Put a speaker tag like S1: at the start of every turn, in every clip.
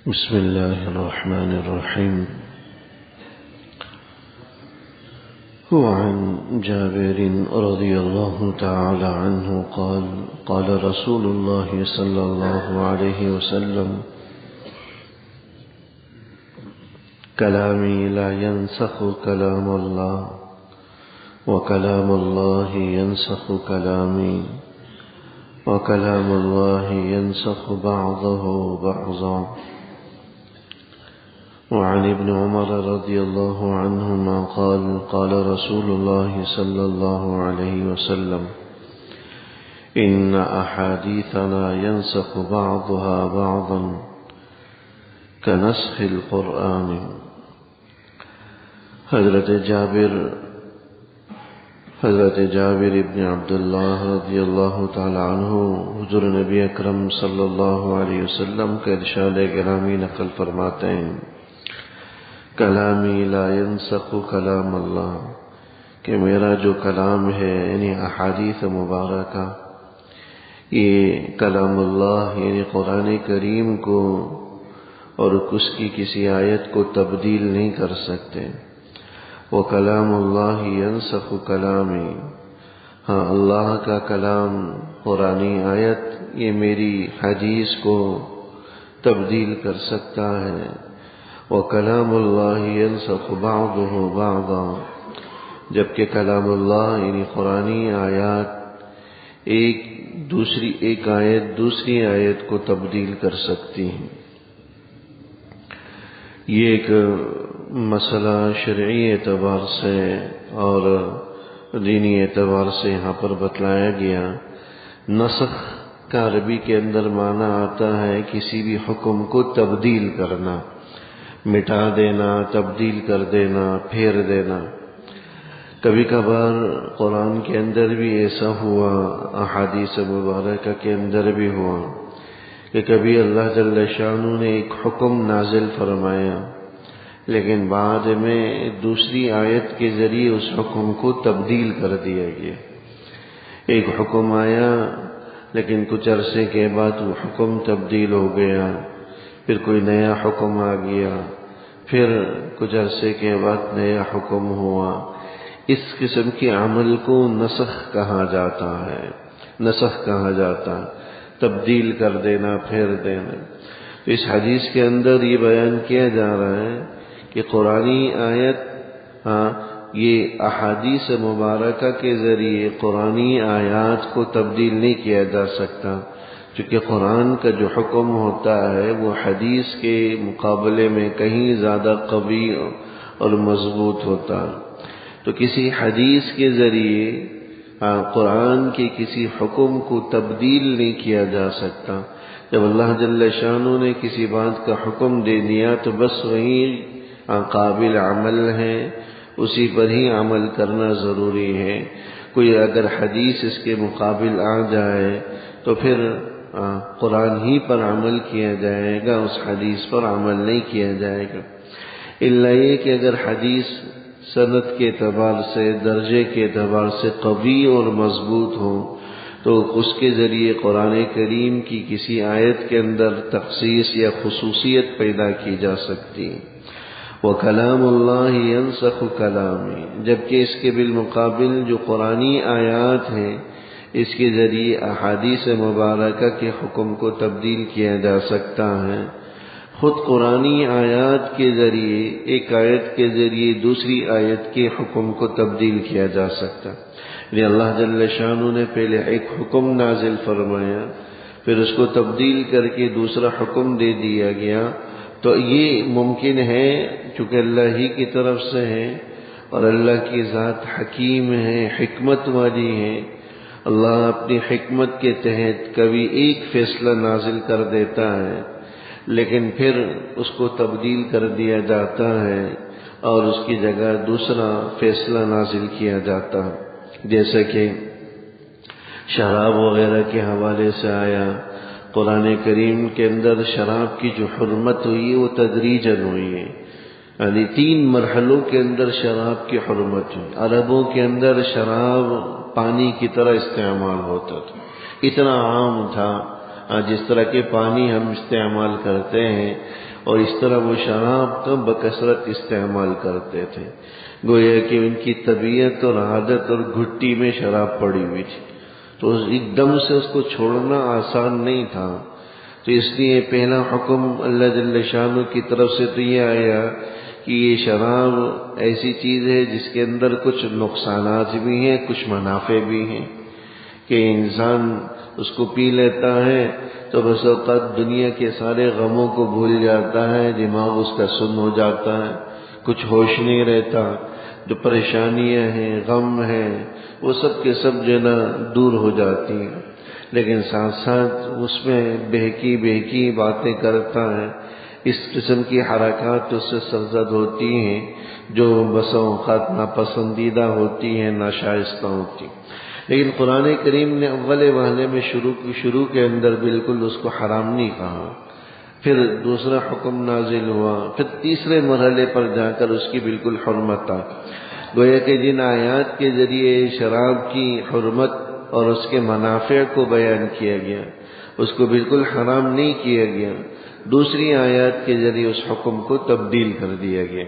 S1: بسم الله الرحمن الرحيم. وعن جابر رضي الله تعالى عنه قال قال رسول الله صلى الله عليه وسلم: كلامي لا ينسخ كلام الله، وكلام الله ينسخ كلامي، وكلام الله ينسخ بعضه بعضا. وعن ابن عمر رضي الله عنهما قال قال رسول الله صلى الله عليه وسلم: إن أحاديثنا ينسخ بعضها بعضا كنسخ القرآن. حضرت جابر ابن عبداللہ رضی اللہ تعالی عنہ حضور نبی اکرم صلی اللہ علیہ وسلم کا ارشاد گرامی نقل فرماتے ہیں: کلامی لا ینسخ کلام اللہ، کہ میرا جو کلام ہے یعنی احادیث مبارکہ، یہ کلام اللہ یعنی قرآن کریم کو اور اس کی کسی آیت کو تبدیل نہیں کر سکتے۔ وہ کلام اللہ ینسخ کلامی، ہاں اللہ کا کلام قرآنی آیت یہ میری حدیث کو تبدیل کر سکتا ہے۔ وَكَلَامُ اللَّهِ يَنْسَخُ بَعْضُهُ بَعْضًا، جبکہ کلام اللہ یعنی قرآنی آیات ایک آیت دوسری آیت کو تبدیل کر سکتی ہیں۔ یہ ایک مسئلہ شرعی اعتبار سے اور دینی اعتبار سے یہاں پر بتلایا گیا۔ نسخ کا عربی کے اندر معنی آتا ہے کسی بھی حکم کو تبدیل کرنا، مٹا دینا، تبدیل کر دینا، پھیر دینا۔ کبھی کبھار قرآن کے اندر بھی ایسا ہوا، احادیث مبارکہ کے اندر بھی ہوا کہ کبھی اللہ جل شانہ نے ایک حکم نازل فرمایا، لیکن بعد میں دوسری آیت کے ذریعے اس حکم کو تبدیل کر دیا گیا۔ ایک حکم آیا لیکن کچھ عرصے کے بعد وہ حکم تبدیل ہو گیا، پھر کوئی نیا حکم آ گیا، پھر کچھ عرصے کے بعد نیا حکم ہوا۔ اس قسم کے عمل کو نسخ کہا جاتا ہے، نسخ کہا جاتا ہے، تبدیل کر دینا، پھیر دینا۔ تو اس حدیث کے اندر یہ بیان کیا جا رہا ہے کہ قرآنی آیت یہ احادیث مبارکہ کے ذریعے قرآنی آیات کو تبدیل نہیں کیا جا سکتا، چونکہ قرآن کا جو حکم ہوتا ہے وہ حدیث کے مقابلے میں کہیں زیادہ قوی اور مضبوط ہوتا ہے۔ تو کسی حدیث کے ذریعے قرآن کے کسی حکم کو تبدیل نہیں کیا جا سکتا۔ جب اللہ جل شانہ نے کسی بات کا حکم دے دیا تو بس وہی قابل عمل ہے، اسی پر ہی عمل کرنا ضروری ہے۔ کوئی اگر حدیث اس کے مقابل آ جائے تو پھر قرآن ہی پر عمل کیا جائے گا، اس حدیث پر عمل نہیں کیا جائے گا، الا یہ کہ اگر حدیث سند کے اعتبار سے، درجے کے اعتبار سے قوی اور مضبوط ہو تو اس کے ذریعے قرآن کریم کی کسی آیت کے اندر تخصیص یا خصوصیت پیدا کی جا سکتی ہے۔ وَكَلَامُ اللَّهِ يَنْسَخُ كَلَامِ، جبکہ اس کے بالمقابل جو قرآنی آیات ہیں اس کے ذریعے احادیث مبارکہ کے حکم کو تبدیل کیا جا سکتا ہے۔ خود قرآنی آیات کے ذریعے ایک آیت کے ذریعے دوسری آیت کے حکم کو تبدیل کیا جا سکتا ہے۔ یعنی اللہ جل شانہ نے پہلے ایک حکم نازل فرمایا، پھر اس کو تبدیل کر کے دوسرا حکم دے دیا گیا، تو یہ ممکن ہے چونکہ اللہ ہی کی طرف سے ہے اور اللہ کی ذات حکیم ہے، حکمت والی ہے۔ اللہ اپنی حکمت کے تحت کبھی ایک فیصلہ نازل کر دیتا ہے لیکن پھر اس کو تبدیل کر دیا جاتا ہے اور اس کی جگہ دوسرا فیصلہ نازل کیا جاتا ہے۔ جیسے کہ شراب وغیرہ کے حوالے سے آیا، قرآن کریم کے اندر شراب کی جو حرمت ہوئی وہ تدریجاً ہوئی ہے، یعنی 3 مرحلوں کے اندر شراب کی حرمت ہوئی۔ عربوں کے اندر شراب پانی کی طرح استعمال ہوتا تھا، اتنا عام تھا، جس طرح کے پانی ہم استعمال کرتے ہیں اور اس طرح وہ شراب کا بکثرت استعمال کرتے تھے. گویا کہ ان کی طبیعت اور عادت اور گھٹی میں شراب پڑی ہوئی تھی، تو ایک دم سے اس کو چھوڑنا آسان نہیں تھا. تو اس لیے پہلا حکم اللہ جل شانہ کی طرف سے تو یہ آیا کہ یہ شراب ایسی چیز ہے جس کے اندر کچھ نقصانات بھی ہیں، کچھ منافع بھی ہیں، کہ انسان اس کو پی لیتا ہے تو بس اوقات دنیا کے سارے غموں کو بھول جاتا ہے، دماغ اس کا سن ہو جاتا ہے، کچھ ہوش نہیں رہتا، جو پریشانیاں ہیں، غم ہیں، وہ سب کے سب جو نا دور ہو جاتی ہیں. لیکن ساتھ ساتھ اس میں بہکی باتیں کرتا ہے، اس قسم کی حرکات اس سے سرزد ہوتی ہیں جو بس اوقات ناپسندیدہ ہوتی ہیں، ناشائستہ ہوتی ہیں. لیکن قرآن کریم نے اول وہلے میں شروع کے اندر بالکل اس کو حرام نہیں کہا. پھر دوسرا حکم نازل ہوا، پھر تیسرے مرحلے پر جا کر اس کی بالکل حرمت آ. گویا کہ جن آیات کے ذریعے شراب کی حرمت اور اس کے منافع کو بیان کیا گیا، اس کو بالکل حرام نہیں کیا گیا، دوسری آیات کے ذریعے اس حکم کو تبدیل کر دیا گیا،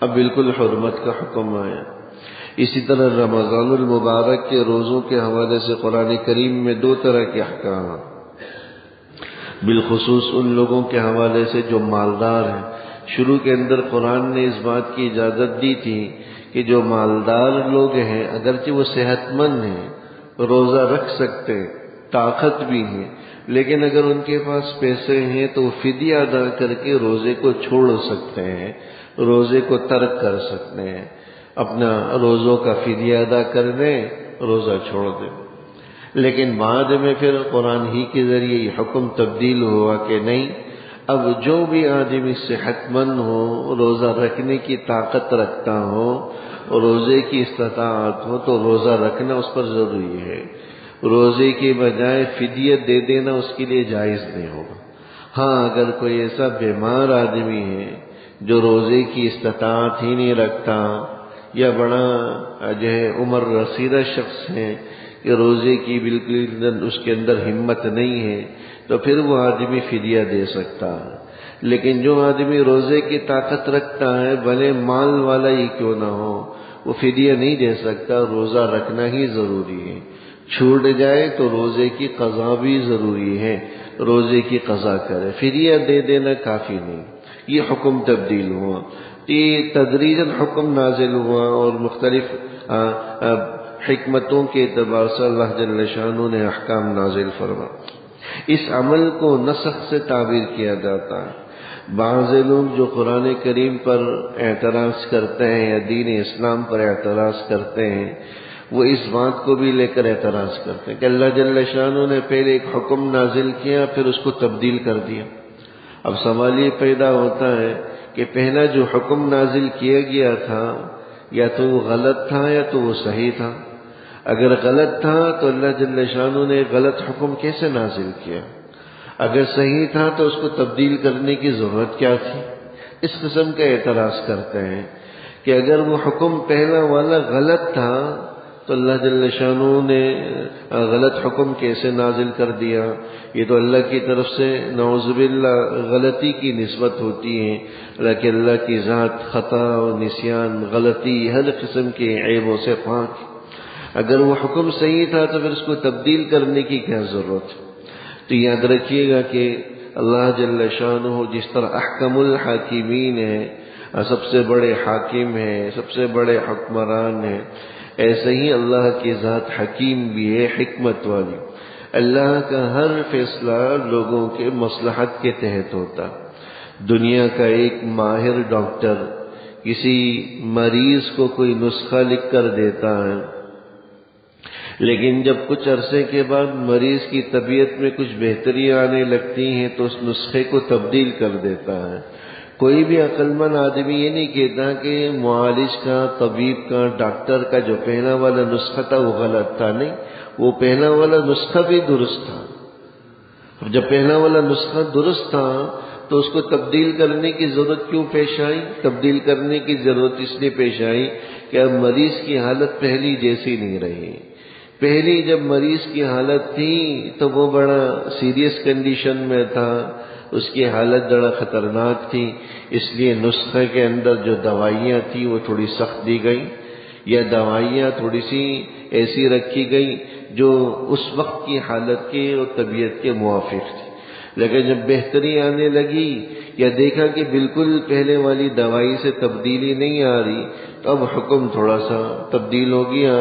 S1: اب بالکل حرمت کا حکم آیا. اسی طرح رمضان المبارک کے روزوں کے حوالے سے قرآن کریم میں دو طرح کے احکام ہیں، بالخصوص ان لوگوں کے حوالے سے جو مالدار ہیں. شروع کے اندر قرآن نے اس بات کی اجازت دی تھی کہ جو مالدار لوگ ہیں اگرچہ وہ صحت مند ہیں، روزہ رکھ سکتے، طاقت بھی ہے، لیکن اگر ان کے پاس پیسے ہیں تو وہ فدیہ ادا کر کے روزے کو چھوڑ سکتے ہیں، روزے کو ترک کر سکتے ہیں، اپنا روزوں کا فدیہ ادا کر دیں، روزہ چھوڑ دیں. لیکن بعد میں پھر قرآن ہی کے ذریعے یہ حکم تبدیل ہوا کہ نہیں، اب جو بھی آدمی صحت مند ہو، روزہ رکھنے کی طاقت رکھتا ہو، روزے کی استطاعت ہو، تو روزہ رکھنا اس پر ضروری ہے. روزے کے بجائے فدیہ دے دینا اس کے لیے جائز نہیں ہوگا. ہاں اگر کوئی ایسا بیمار آدمی ہے جو روزے کی استطاعت ہی نہیں رکھتا، یا بڑا جو ہے عمر رسیدہ شخص ہے کہ روزے کی بالکل اس کے اندر ہمت نہیں ہے، تو پھر وہ آدمی فدیہ دے سکتا ہے. لیکن جو آدمی روزے کی طاقت رکھتا ہے، بھلے مال والا ہی کیوں نہ ہو، وہ فدیہ نہیں دے سکتا، روزہ رکھنا ہی ضروری ہے. چھوٹ جائے تو روزے کی قضا بھی ضروری ہے، روزے کی قضا کرے، فدیہ دے دینا کافی نہیں. یہ حکم تبدیل ہوا، یہ تدریجاً حکم نازل ہوا، اور مختلف حکمتوں کے اعتبار سے اللہ جل شانہ نے احکام نازل فرما. اس عمل کو نسخ سے تعبیر کیا جاتا ہے. بعض لوگ جو قرآن کریم پر اعتراض کرتے ہیں یا دین اسلام پر اعتراض کرتے ہیں، وہ اس بات کو بھی لے کر اعتراض کرتے ہیں کہ اللہ جل شانہ نے پہلے ایک حکم نازل کیا، پھر اس کو تبدیل کر دیا. اب سوال یہ پیدا ہوتا ہے کہ پہلا جو حکم نازل کیا گیا تھا، یا تو وہ غلط تھا یا تو وہ صحیح تھا. اگر غلط تھا تو اللہ جل شانہ نے غلط حکم کیسے نازل کیا؟ اگر صحیح تھا تو اس کو تبدیل کرنے کی ضرورت کیا تھی؟ اس قسم کا اعتراض کرتے ہیں کہ اگر وہ حکم پہلا والا غلط تھا تو اللہ جل شانہ نے غلط حکم کیسے نازل کر دیا؟ یہ تو اللہ کی طرف سے نعوذ باللہ غلطی کی نسبت ہوتی ہے، لیکن اللہ کی ذات خطا و نسیان، غلطی، ہر قسم کے عیبوں سے پاک. اگر وہ حکم صحیح تھا تو پھر اس کو تبدیل کرنے کی کیا ضرورت؟ تو یاد رکھیے گا کہ اللہ جل شانہ جس طرح احکم الحاکمین ہے، سب سے بڑے حاکم ہے، سب سے بڑے حکمران ہے، ایسے ہی اللہ کی ذات حکیم بھی ہے، حکمت والی. اللہ کا ہر فیصلہ لوگوں کے مصلحت کے تحت ہوتا. دنیا کا ایک ماہر ڈاکٹر کسی مریض کو کوئی نسخہ لکھ کر دیتا ہے، لیکن جب کچھ عرصے کے بعد مریض کی طبیعت میں کچھ بہتری آنے لگتی ہیں تو اس نسخے کو تبدیل کر دیتا ہے. کوئی بھی عقل مند آدمی یہ نہیں کہتا کہ معالج کا، طبیب کا، ڈاکٹر کا جو پہلا والا نسخہ تھا وہ غلط تھا. نہیں، وہ پہلا والا نسخہ بھی درست تھا. جب پہلا والا نسخہ درست تھا تو اس کو تبدیل کرنے کی ضرورت کیوں پیش آئی؟ تبدیل کرنے کی ضرورت اس لیے پیش آئی کہ اب مریض کی حالت پہلی جیسی نہیں رہی. پہلی جب مریض کی حالت تھی تو وہ بڑا سیریس کنڈیشن میں تھا، اس کی حالت بڑا خطرناک تھی، اس لیے نسخے کے اندر جو دوائیاں تھیں وہ تھوڑی سخت دی گئی، یا دوائیاں تھوڑی سی ایسی رکھی گئی جو اس وقت کی حالت کے اور طبیعت کے موافق تھی۔ لیکن جب بہتری آنے لگی یا دیکھا کہ بالکل پہلے والی دوائی سے تبدیلی نہیں آ رہی، تو اب حکم تھوڑا سا تبدیل ہو گیا،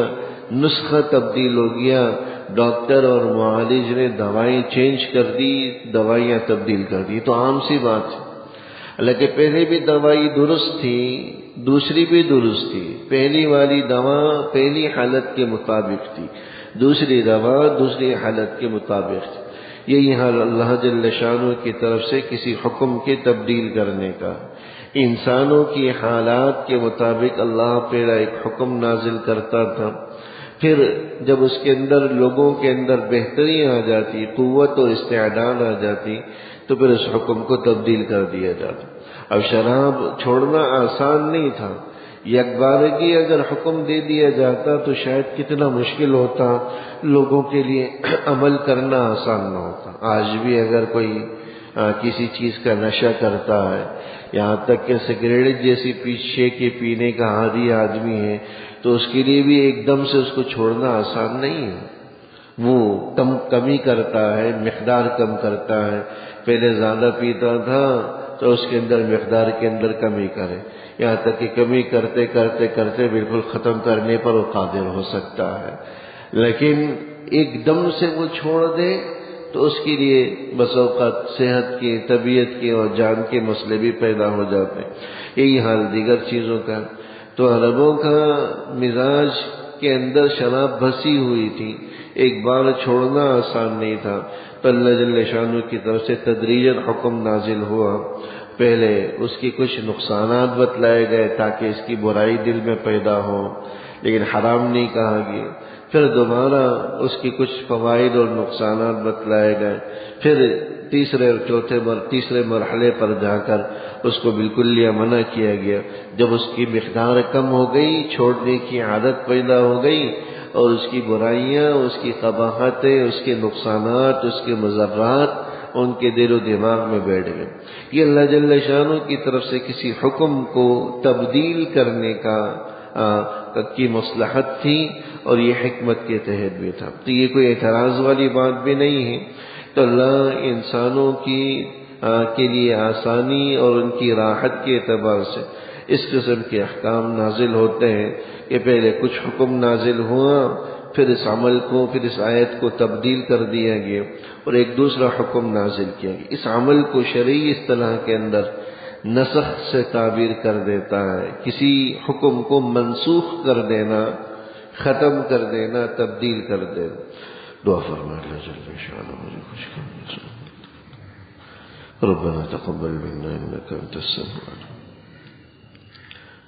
S1: نسخہ تبدیل ہو گیا، ڈاکٹر اور معالج نے دوائیں چینج کر دی، دوائیاں تبدیل کر دی۔ تو عام سی بات ہے، حالانکہ پہلے بھی دوائی درست تھی، دوسری بھی درست تھی۔ پہلی والی دوا پہلی حالت کے مطابق تھی، دوسری دوا دوسری حالت کے مطابق تھی۔ یہی حال اللہ جل شانہ کی طرف سے کسی حکم کے تبدیل کرنے کا۔ انسانوں کی حالات کے مطابق اللہ پہلا ایک حکم نازل کرتا تھا، پھر جب اس کے اندر لوگوں کے اندر بہتری آ جاتی، قوت اور استعداد آ جاتی، تو پھر اس حکم کو تبدیل کر دیا جاتا۔ اب شراب چھوڑنا آسان نہیں تھا، یک بارگی اگر حکم دے دیا جاتا تو شاید کتنا مشکل ہوتا، لوگوں کے لیے عمل کرنا آسان نہ ہوتا۔ آج بھی اگر کوئی کسی چیز کا نشہ کرتا ہے، یہاں تک کہ سگریٹ جیسی پیچھے کے پینے کا عادی آدمی ہے، تو اس کے لیے بھی ایک دم سے اس کو چھوڑنا آسان نہیں ہے۔ وہ کمی کرتا ہے، مقدار کم کرتا ہے۔ پہلے زیادہ پیتا تھا تو اس کے اندر مقدار کے اندر کمی کرے، یہاں تک کہ کمی کرتے کرتے کرتے بالکل ختم کرنے پر وہ قادر ہو سکتا ہے۔ لیکن ایک دم سے وہ چھوڑ دے تو اس کے لیے بس اوقات صحت کی، طبیعت کی اور جان کے مسئلے بھی پیدا ہو جاتے ہیں۔ یہی حال دیگر چیزوں کا۔ تو عربوں کا مزاج کے اندر شراب بسی ہوئی تھی، ایک بار چھوڑنا آسان نہیں تھا، تو اللہ جل شانہ کی طرف سے تدریجاً حکم نازل ہوا۔ پہلے اس کی کچھ نقصانات بتلائے گئے تاکہ اس کی برائی دل میں پیدا ہو، لیکن حرام نہیں کہا گیا۔ پھر دوبارہ اس کی کچھ فوائد اور نقصانات بتلائے گئے، پھر تیسرے مرحلے پر جا کر اس کو بالکل منع کیا گیا۔ جب اس کی مقدار کم ہو گئی، چھوڑنے کی عادت پیدا ہو گئی، اور اس کی برائیاں، اس کی قباحتیں، اس کے نقصانات، اس کے مضرات ان کے دل و دماغ میں بیٹھ گئے۔ یہ اللہ جل شانہ کی طرف سے کسی حکم کو تبدیل کرنے کی مصلحت تھی، اور یہ حکمت کے تحت بھی تھا۔ تو یہ کوئی اعتراض والی بات بھی نہیں ہے۔ تو اللہ انسانوں کے لیے آسانی اور ان کی راحت کے اعتبار سے اس قسم کے احکام نازل ہوتے ہیں کہ پہلے کچھ حکم نازل ہوا، پھر اس عمل کو، پھر اس آیت کو تبدیل کر دیا گیا اور ایک دوسرا حکم نازل کیا گیا۔ اس عمل کو شرعی اصطلاح کے اندر نسخ سے تعبیر کر دیتا ہے، کسی حکم کو منسوخ کر دینا، ختم کر دینا، تبدیل کر دینا۔ دعا فرما اللہ جل شانہ مجھے خوش کرنا۔ ربنا تقبل منا انك انت السميع العليم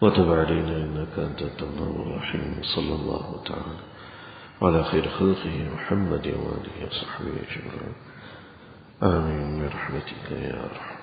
S1: وتب علينا انك انت التواب الرحيم، صلى الله تعالى على خير خلقه محمد وآله وصحبه أجمعين، آمين برحمتك يا أرحم